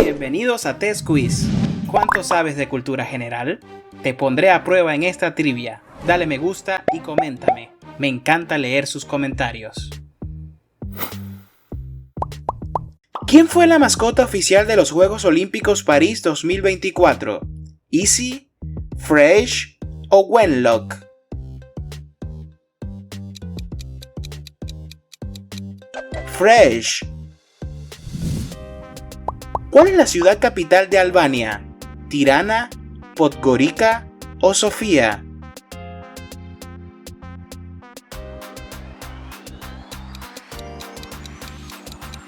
Bienvenidos a Test Quiz. ¿Cuánto sabes de cultura general? Te pondré a prueba en esta trivia. Dale me gusta y coméntame. Me encanta leer sus comentarios. ¿Quién fue la mascota oficial de los Juegos Olímpicos París 2024? ¿Easy, Fresh o Wenlock? Fresh. ¿Cuál es la ciudad capital de Albania? ¿Tirana, Podgorica o Sofía?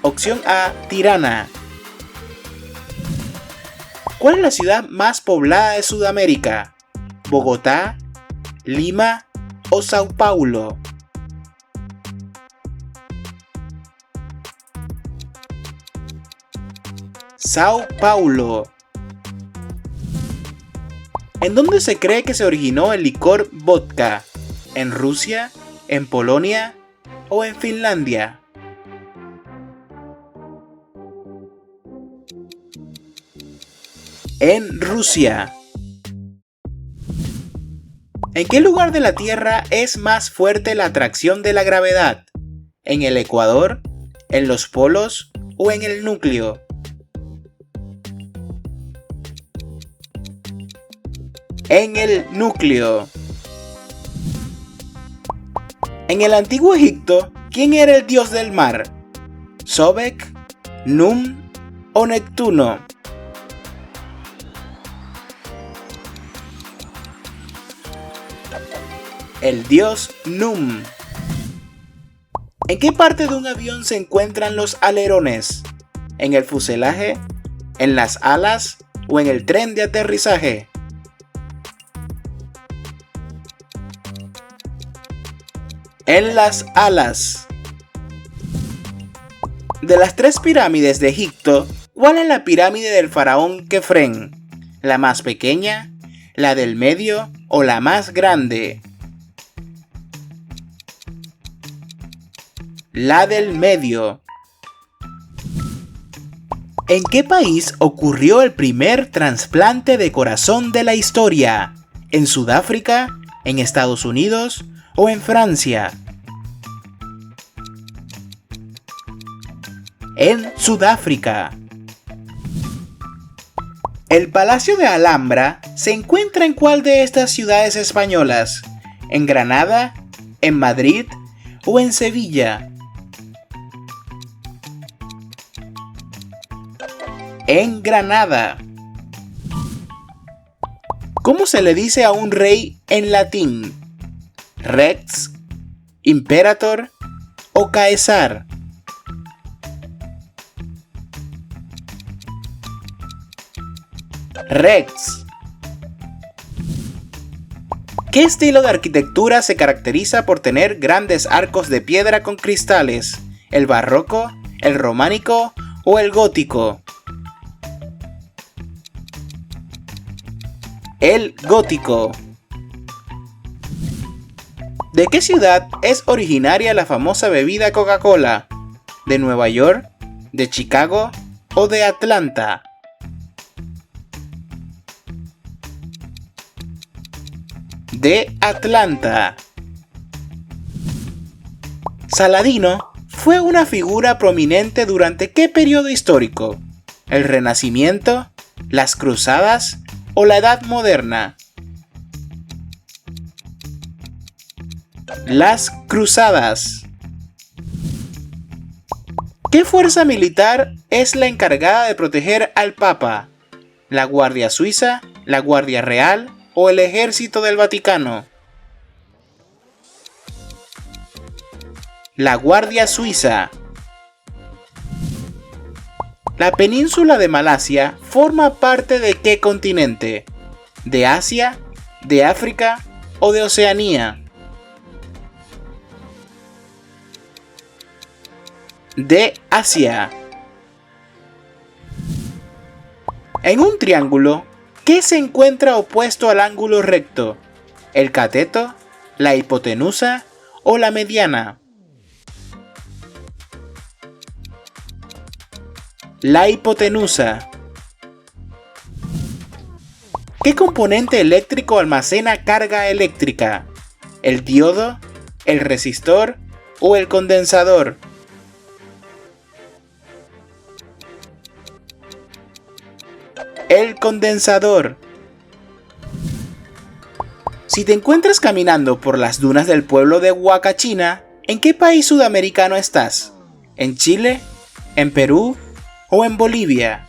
Opción A, Tirana. ¿Cuál es la ciudad más poblada de Sudamérica? ¿Bogotá, Lima o Sao Paulo? Sao Paulo. ¿En dónde se cree que se originó el licor vodka? ¿En Rusia, en Polonia o en Finlandia? En Rusia. ¿En qué lugar de la Tierra es más fuerte la atracción de la gravedad? ¿En el ecuador, en los polos o en el núcleo? En el núcleo. En el antiguo Egipto, ¿quién era el dios del mar? ¿Sobek, Num o Neptuno? El dios Num. ¿En qué parte de un avión se encuentran los alerones? ¿En el fuselaje, en las alas o en el tren de aterrizaje? En las alas. De las tres pirámides de Egipto, ¿cuál es la pirámide del faraón Kefren? ¿La más pequeña, la del medio o la más grande? La del medio. ¿En qué país ocurrió el primer trasplante de corazón de la historia? ¿En Sudáfrica, en Estados Unidos o en Francia? En Sudáfrica. ¿El Palacio de Alhambra se encuentra en cuál de estas ciudades españolas? ¿En Granada, en Madrid o en Sevilla? En Granada. ¿Cómo se le dice a un rey en latín? ¿Rex, Imperator o Caesar? Rex. ¿Qué estilo de arquitectura se caracteriza por tener grandes arcos de piedra con cristales? ¿El barroco, el románico o el gótico? El gótico. ¿De qué ciudad es originaria la famosa bebida Coca-Cola? ¿De Nueva York, de Chicago o de Atlanta? De Atlanta. Saladino fue una figura prominente durante ¿qué periodo histórico? ¿El Renacimiento, las Cruzadas o la Edad Moderna? Las Cruzadas. ¿Qué fuerza militar es la encargada de proteger al Papa? ¿La Guardia Suiza, la Guardia Real o el Ejército del Vaticano? La Guardia Suiza. ¿La península de Malasia forma parte de qué continente? ¿De Asia, de África o de Oceanía? De Asia. En un triángulo, ¿qué se encuentra opuesto al ángulo recto? ¿El cateto, la hipotenusa o la mediana? La hipotenusa. ¿Qué componente eléctrico almacena carga eléctrica? ¿El diodo, el resistor o el condensador? El condensador. Si te encuentras caminando por las dunas del pueblo de Huacachina, ¿en qué país sudamericano estás? ¿En Chile? ¿En Perú? ¿O en Bolivia?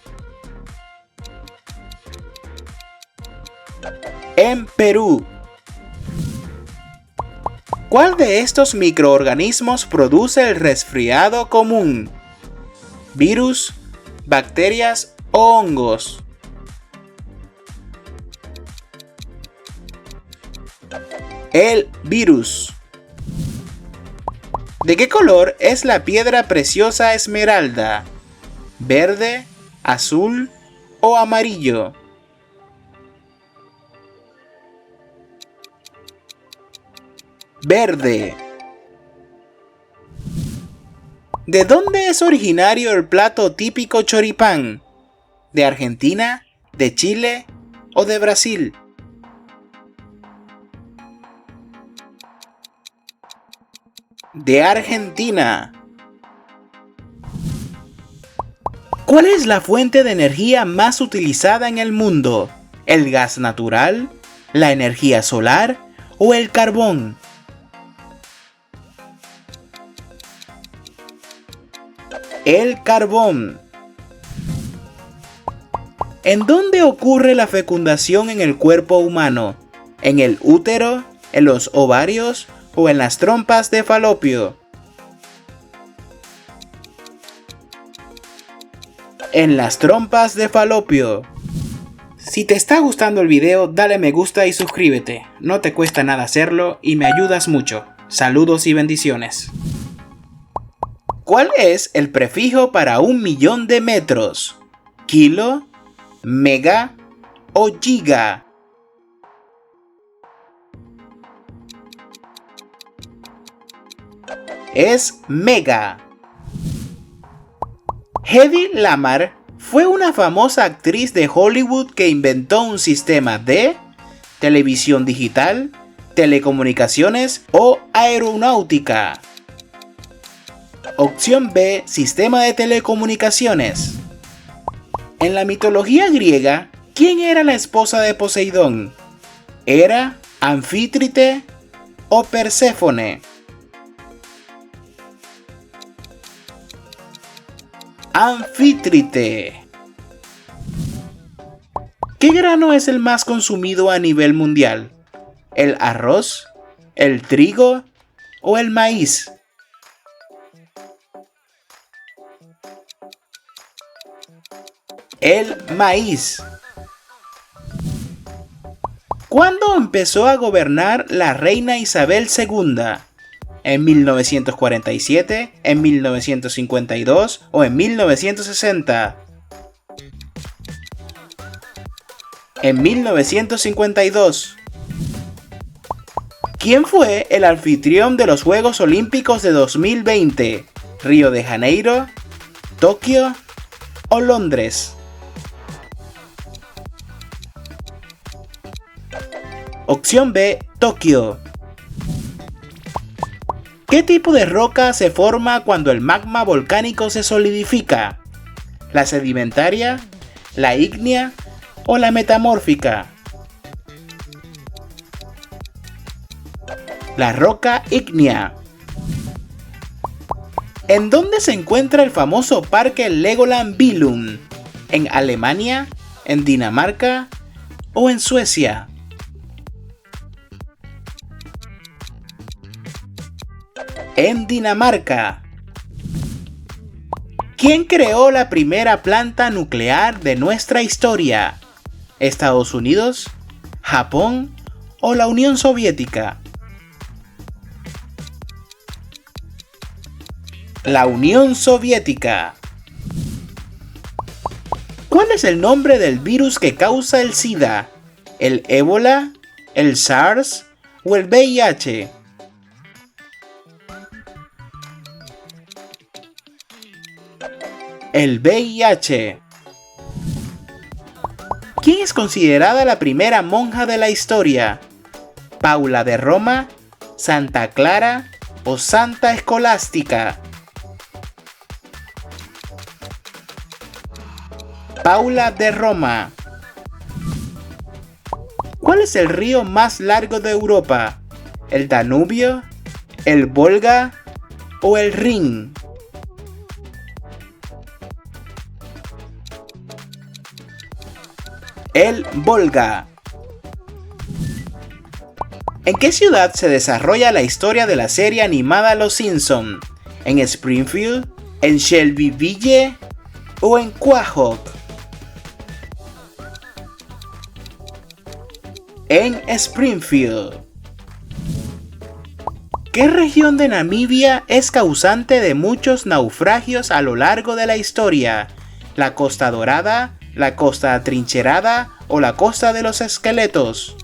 En Perú. ¿Cuál de estos microorganismos produce el resfriado común? ¿Virus, bacterias o hongos? El virus. ¿De qué color es la piedra preciosa esmeralda? ¿Verde, azul o amarillo? Verde. ¿De dónde es originario el plato típico choripán? ¿De Argentina, de Chile o de Brasil? De Argentina. ¿Cuál es la fuente de energía más utilizada en el mundo? ¿El gas natural, la energía solar o el carbón? El carbón. ¿En dónde ocurre la fecundación en el cuerpo humano? ¿En el útero, en los ovarios o en las trompas de Falopio? En las trompas de Falopio. Si te está gustando el video, dale me gusta y suscríbete. No te cuesta nada hacerlo y me ayudas mucho. Saludos y bendiciones. ¿Cuál es el prefijo para 1.000.000 de metros? ¿Kilo, mega o giga? Es mega. Hedy Lamarr fue una famosa actriz de Hollywood que inventó un sistema de televisión digital, telecomunicaciones o aeronáutica. Opción B, sistema de telecomunicaciones. En la mitología griega, ¿quién era la esposa de Poseidón? ¿Hera, Anfítrite o Perséfone? Anfítrite. ¿Qué grano es el más consumido a nivel mundial? ¿El arroz, el trigo o el maíz? El maíz. ¿Cuándo empezó a gobernar la reina Isabel II? ¿En 1947, en 1952 o en 1960? En 1952. ¿Quién fue el anfitrión de los Juegos Olímpicos de 2020? ¿Río de Janeiro, Tokio o Londres? Opción B, Tokio. ¿Qué tipo de roca se forma cuando el magma volcánico se solidifica? ¿La sedimentaria, la ígnea o la metamórfica? La roca ígnea. ¿En dónde se encuentra el famoso parque Legoland Billund? ¿En Alemania, en Dinamarca o en Suecia? En Dinamarca. ¿Quién creó la primera planta nuclear de nuestra historia? ¿Estados Unidos, Japón o la Unión Soviética? La Unión Soviética. ¿Cuál es el nombre del virus que causa el SIDA? ¿El ébola, el SARS o el VIH? El VIH. ¿Quién es considerada la primera monja de la historia? ¿Paula de Roma, Santa Clara o Santa Escolástica? Paula de Roma. ¿Cuál es el río más largo de Europa? ¿El Danubio, el Volga o el Rin? El Volga. ¿En qué ciudad se desarrolla la historia de la serie animada Los Simpson? ¿En Springfield, en Shelbyville o en Quahog? En Springfield. ¿Qué región de Namibia es causante de muchos naufragios a lo largo de la historia? ¿La Costa Dorada, la Costa Atrincherada o la Costa de los Esqueletos?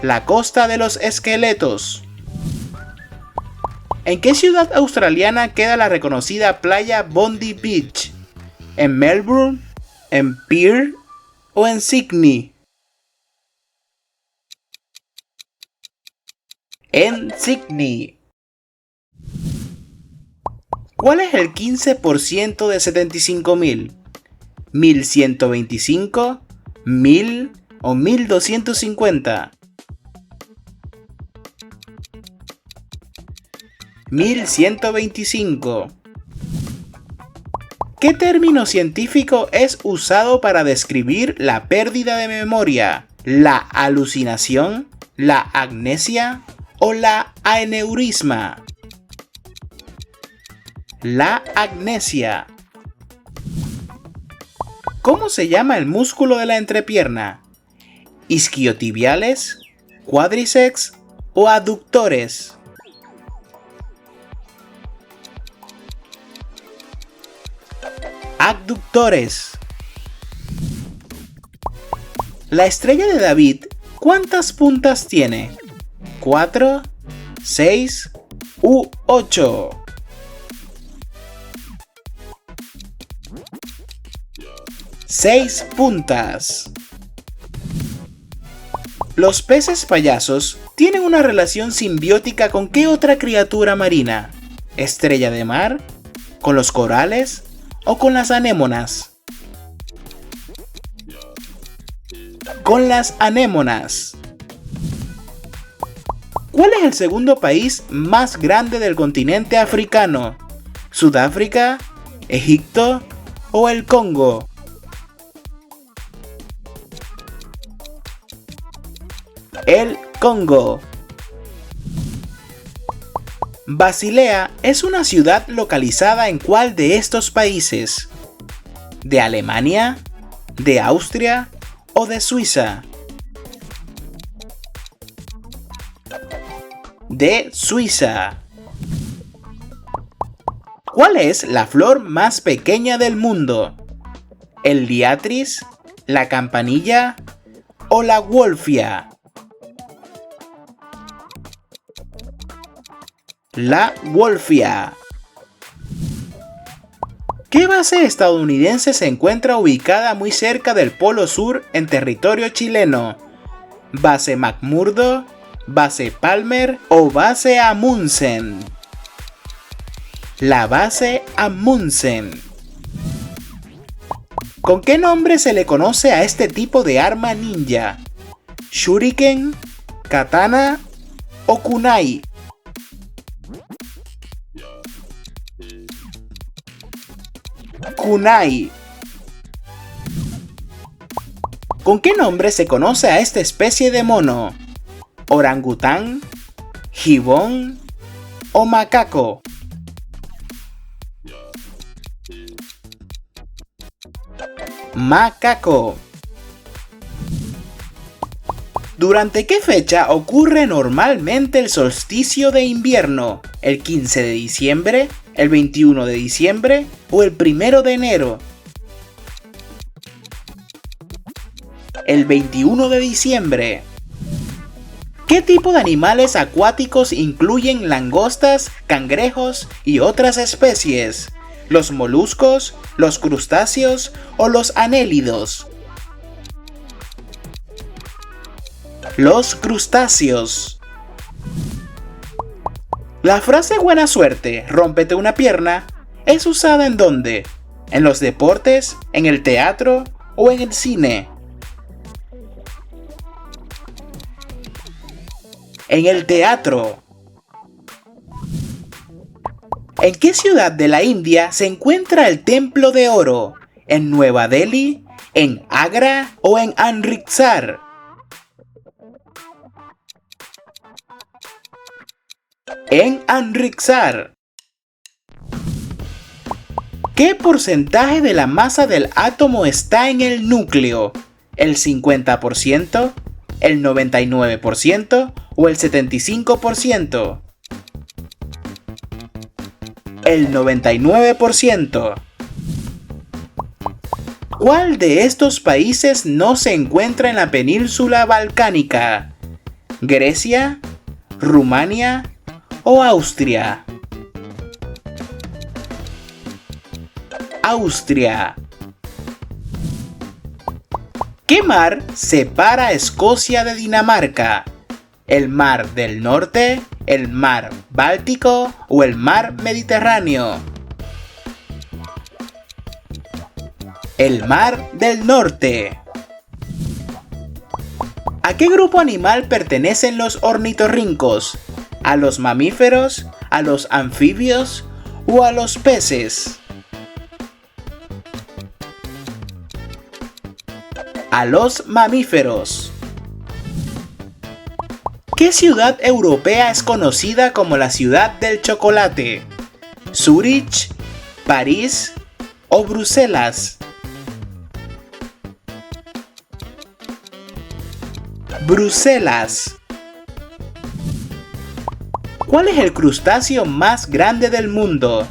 La Costa de los Esqueletos. ¿En qué ciudad australiana queda la reconocida playa Bondi Beach? ¿En Melbourne, en Perth o en Sydney? En Sydney. ¿Cuál es el 15% de 75.000? ¿1125, 1000 o 1250? 1125. ¿Qué término científico es usado para describir la pérdida de memoria? ¿La alucinación, la amnesia o la aneurisma? La amnesia. ¿Cómo se llama el músculo de la entrepierna? ¿Isquiotibiales, cuádriceps o aductores? Abductores. La estrella de David, ¿cuántas puntas tiene? ¿4, 6 u 8? 6 puntas. Los peces payasos tienen una relación simbiótica ¿con qué otra criatura marina? ¿Estrella de mar? ¿Con los corales? ¿O con las anémonas? Con las anémonas. ¿Cuál es el segundo país más grande del continente africano? ¿Sudáfrica, Egipto o el Congo? El Congo. Basilea es una ciudad localizada ¿en cuál de estos países? ¿De Alemania, de Austria o de Suiza? De Suiza. ¿Cuál es la flor más pequeña del mundo? ¿El liatris, la campanilla o la wolfia? La wolfia. ¿Qué base estadounidense se encuentra ubicada muy cerca del Polo Sur en territorio chileno? ¿Base McMurdo, base Palmer o base Amundsen? La base Amundsen. ¿Con qué nombre se le conoce a este tipo de arma ninja? ¿Shuriken, katana o kunai? Kunai. ¿Con qué nombre se conoce a esta especie de mono? ¿Orangután, gibón o macaco? Macaco. ¿Durante qué fecha ocurre normalmente el solsticio de invierno? ¿El 15 de diciembre, el 21 de diciembre o el 1 de enero? El 21 de diciembre. ¿Qué tipo de animales acuáticos incluyen langostas, cangrejos y otras especies? ¿Los moluscos, los crustáceos o los anélidos? Los crustáceos. La frase buena suerte, rómpete una pierna, ¿es usada en dónde? ¿En los deportes, en el teatro o en el cine? En el teatro. ¿En qué ciudad de la India se encuentra el Templo de Oro? ¿En Nueva Delhi, en Agra o en Amritsar? En Amritsar. ¿Qué porcentaje de la masa del átomo está en el núcleo? ¿El 50%, el 99% o el 75%? El 99%. ¿Cuál de estos países no se encuentra en la península balcánica? ¿Grecia, Rumania o Austria? Austria. ¿Qué mar separa Escocia de Dinamarca? ¿El mar del Norte, el mar Báltico o el mar Mediterráneo? El mar del Norte. ¿A qué grupo animal pertenecen los ornitorrincos? ¿A los mamíferos, a los anfibios o a los peces? A los mamíferos. ¿Qué ciudad europea es conocida como la ciudad del chocolate? ¿Zúrich, París o Bruselas? Bruselas. ¿Cuál es el crustáceo más grande del mundo?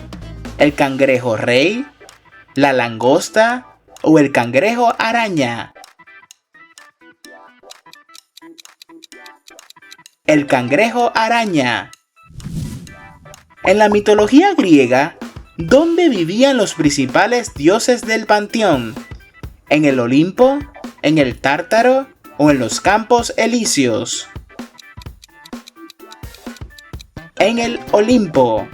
¿El cangrejo rey, la langosta o el cangrejo araña? El cangrejo araña. En la mitología griega, ¿dónde vivían los principales dioses del panteón? ¿En el Olimpo, en el Tártaro o en los Campos Elíseos? En el Olimpo.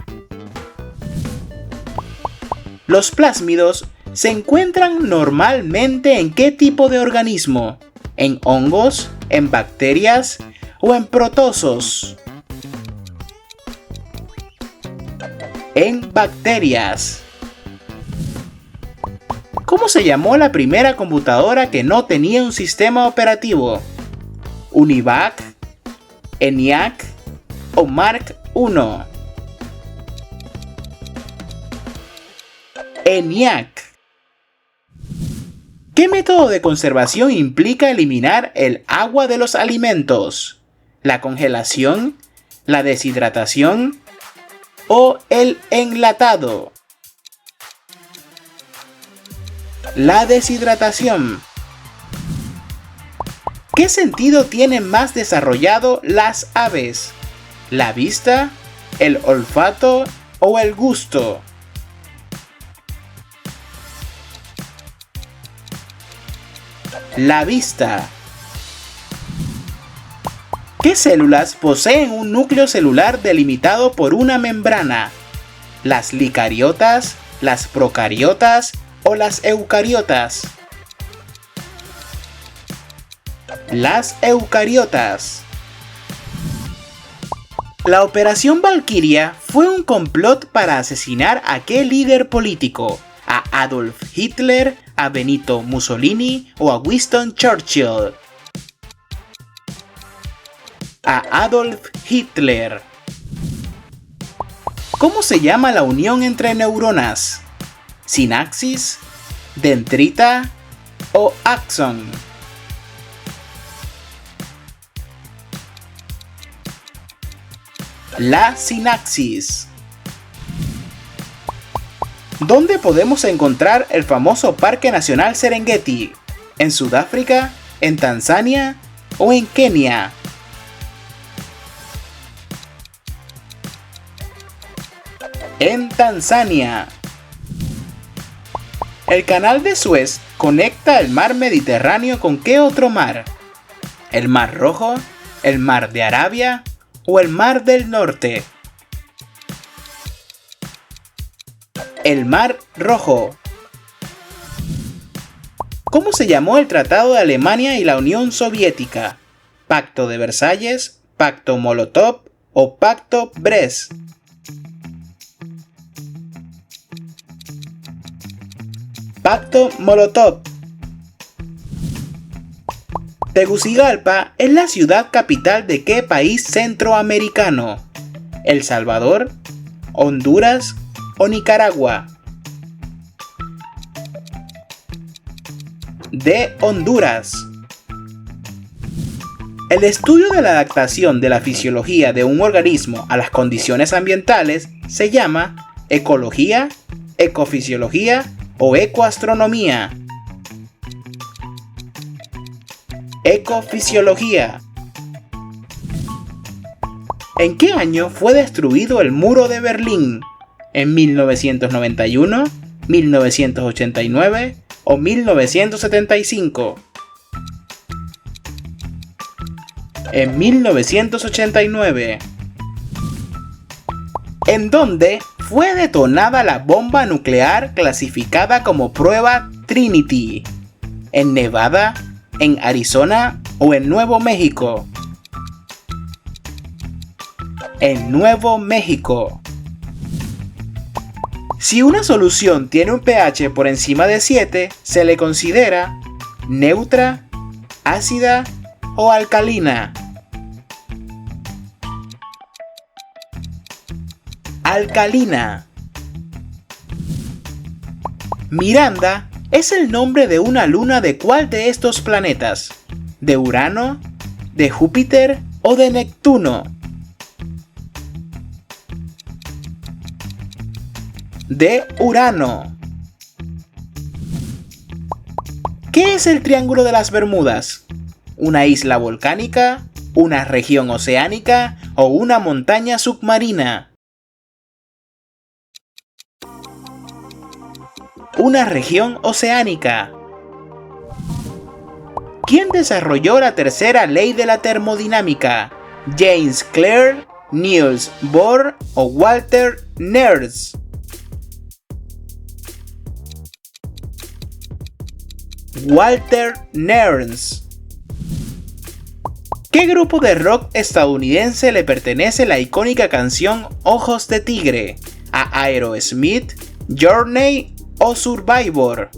Los plásmidos se encuentran normalmente ¿en qué tipo de organismo? ¿En hongos, en bacterias o en protozoos? En bacterias. ¿Cómo se llamó la primera computadora que no tenía un sistema operativo? ¿Univac, ENIAC o Mark I? ENIAC. ¿Qué método de conservación implica eliminar el agua de los alimentos? ¿La congelación, la deshidratación o el enlatado? La deshidratación. ¿Qué sentido tienen más desarrollado las aves? ¿La vista, el olfato o el gusto? La vista. ¿Qué células poseen un núcleo celular delimitado por una membrana? ¿Las licariotas, las procariotas o las eucariotas? Las eucariotas. La Operación Valquiria fue un complot para asesinar a ¿qué líder político? ¿A Adolf Hitler, a Benito Mussolini o a Winston Churchill? A Adolf Hitler. ¿Cómo se llama la unión entre neuronas? ¿Sinapsis, dendrita o axón? La sinapsis. ¿Dónde podemos encontrar el famoso Parque Nacional Serengeti? ¿En Sudáfrica, en Tanzania o en Kenia? En Tanzania. El canal de Suez conecta el mar Mediterráneo con ¿qué otro mar? ¿El Mar Rojo, el Mar de Arabia o el Mar del Norte? El Mar Rojo. ¿Cómo se llamó el Tratado de Alemania y la Unión Soviética? ¿Pacto de Versalles, Pacto Molotov o Pacto Brest? Pacto Molotov. Tegucigalpa es la ciudad capital de ¿qué país centroamericano? ¿El Salvador, Honduras o Nicaragua? De Honduras. El estudio de la adaptación de la fisiología de un organismo a las condiciones ambientales se llama ecología, ecofisiología o ecoastronomía. Ecofisiología. ¿En qué año fue destruido el muro de Berlín? ¿En 1991, 1989 o 1975? En 1989. ¿En dónde fue detonada la bomba nuclear clasificada como prueba Trinity? ¿En Nevada, en Arizona o en Nuevo México? En Nuevo México. Si una solución tiene un pH por encima de 7, se le considera neutra, ácida o alcalina. Alcalina. Miranda es el nombre de una luna de ¿cuál de estos planetas? ¿De Urano, de Júpiter o de Neptuno? De Urano. ¿Qué es el Triángulo de las Bermudas? ¿Una isla volcánica, una región oceánica o una montaña submarina? Una región oceánica. ¿Quién desarrolló la tercera ley de la termodinámica? ¿James Clerk, Niels Bohr o Walter Nernst? Walter Nernst. ¿Qué grupo de rock estadounidense le pertenece la icónica canción Ojos de Tigre? ¿A Aerosmith, Journey o Survivor?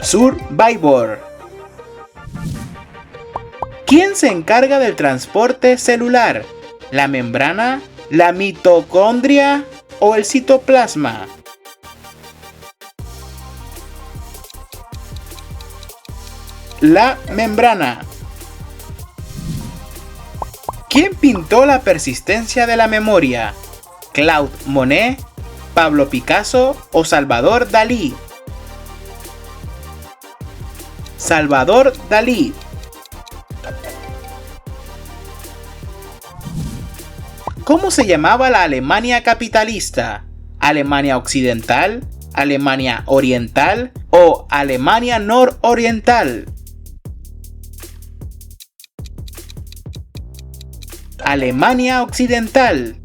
Survivor. ¿Quién se encarga del transporte celular? ¿La membrana, la mitocondria o el citoplasma? La membrana. ¿Quién pintó la persistencia de la memoria? ¿Claude Monet, Pablo Picasso o Salvador Dalí? Salvador Dalí. ¿Cómo se llamaba la Alemania capitalista? ¿Alemania Occidental, Alemania Oriental o Alemania Nororiental? Alemania Occidental.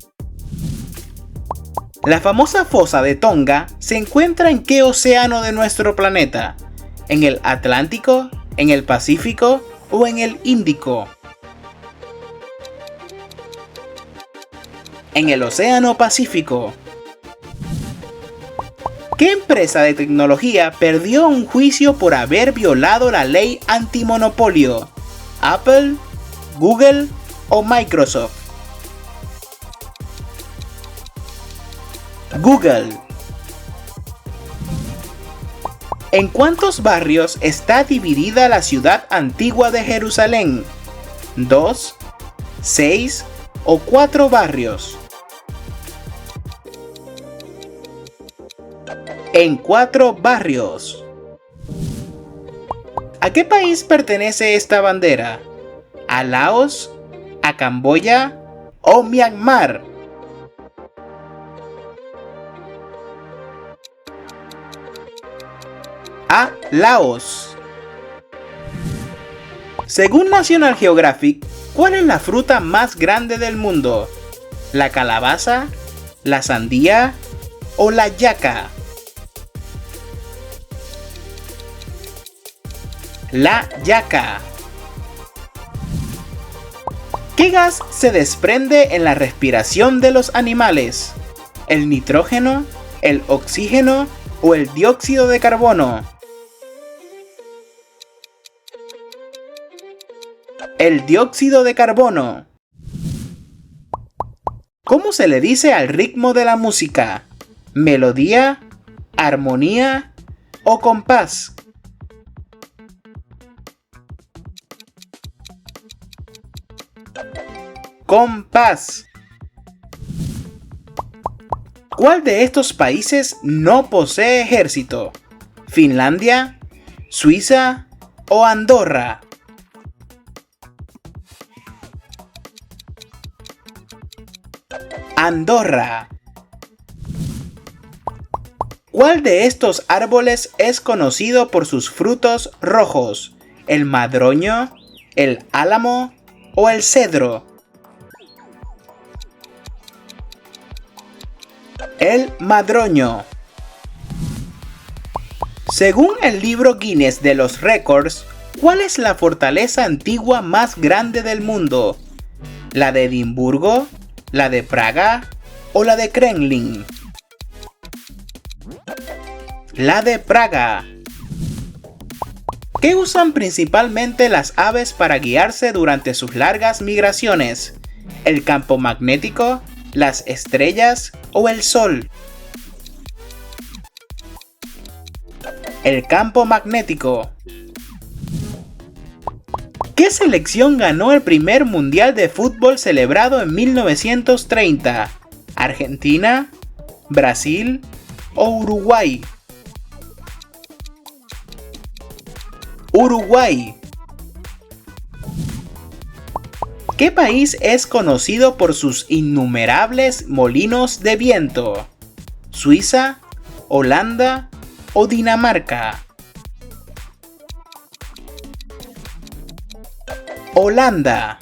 La famosa fosa de Tonga se encuentra en ¿qué océano de nuestro planeta? ¿En el Atlántico, en el Pacífico o en el Índico? En el Océano Pacífico. ¿Qué empresa de tecnología perdió un juicio por haber violado la ley antimonopolio? ¿Apple, Google o Microsoft? Google. ¿En cuántos barrios está dividida la ciudad antigua de Jerusalén? ¿2, 6 o 4 barrios? En 4 barrios. ¿A qué país pertenece esta bandera? ¿A Laos, a Camboya o Myanmar? A. Laos. Según National Geographic, ¿cuál es la fruta más grande del mundo? ¿La calabaza, la sandía o la yaca? La yaca. ¿Qué gas se desprende en la respiración de los animales? ¿El nitrógeno, el oxígeno o el dióxido de carbono? El dióxido de carbono. ¿Cómo se le dice al ritmo de la música? ¿Melodía, armonía o compás? Compás. ¿Cuál de estos países no posee ejército? ¿Finlandia, Suiza o Andorra? Andorra. ¿Cuál de estos árboles es conocido por sus frutos rojos? ¿El madroño, el álamo o el cedro? El madroño. Según el libro Guinness de los Récords, ¿cuál es la fortaleza antigua más grande del mundo? ¿La de Edimburgo, la de Praga o la de Kremlin? La de Praga. ¿Qué usan principalmente las aves para guiarse durante sus largas migraciones? ¿El campo magnético, las estrellas o el sol? El campo magnético. ¿Qué selección ganó el primer mundial de fútbol celebrado en 1930? ¿Argentina, Brasil o Uruguay? Uruguay. ¿Qué país es conocido por sus innumerables molinos de viento? ¿Suiza, Holanda o Dinamarca? Holanda.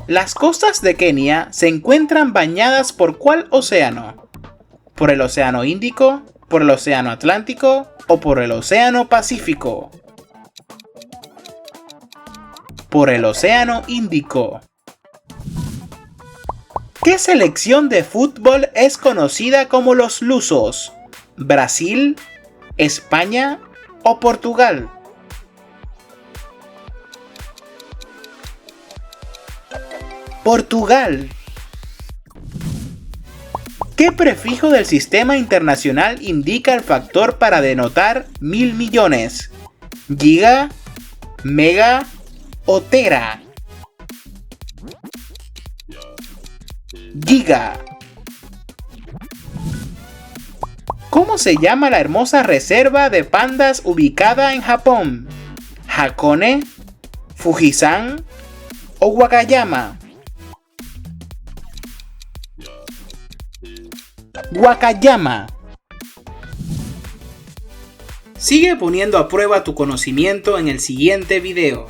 Las costas de Kenia se encuentran bañadas ¿por cuál océano? ¿Por el Océano Índico, por el Océano Atlántico o por el Océano Pacífico? Por el Océano Índico. ¿Qué selección de fútbol es conocida como los lusos? ¿Brasil, España o Portugal? Portugal. ¿Qué prefijo del sistema internacional indica el factor para denotar 1000 millones? ¿Giga, mega o tera? Giga. ¿Cómo se llama la hermosa reserva de pandas ubicada en Japón? ¿Hakone, Fujisan o Wakayama? Wakayama. Sigue poniendo a prueba tu conocimiento en el siguiente video.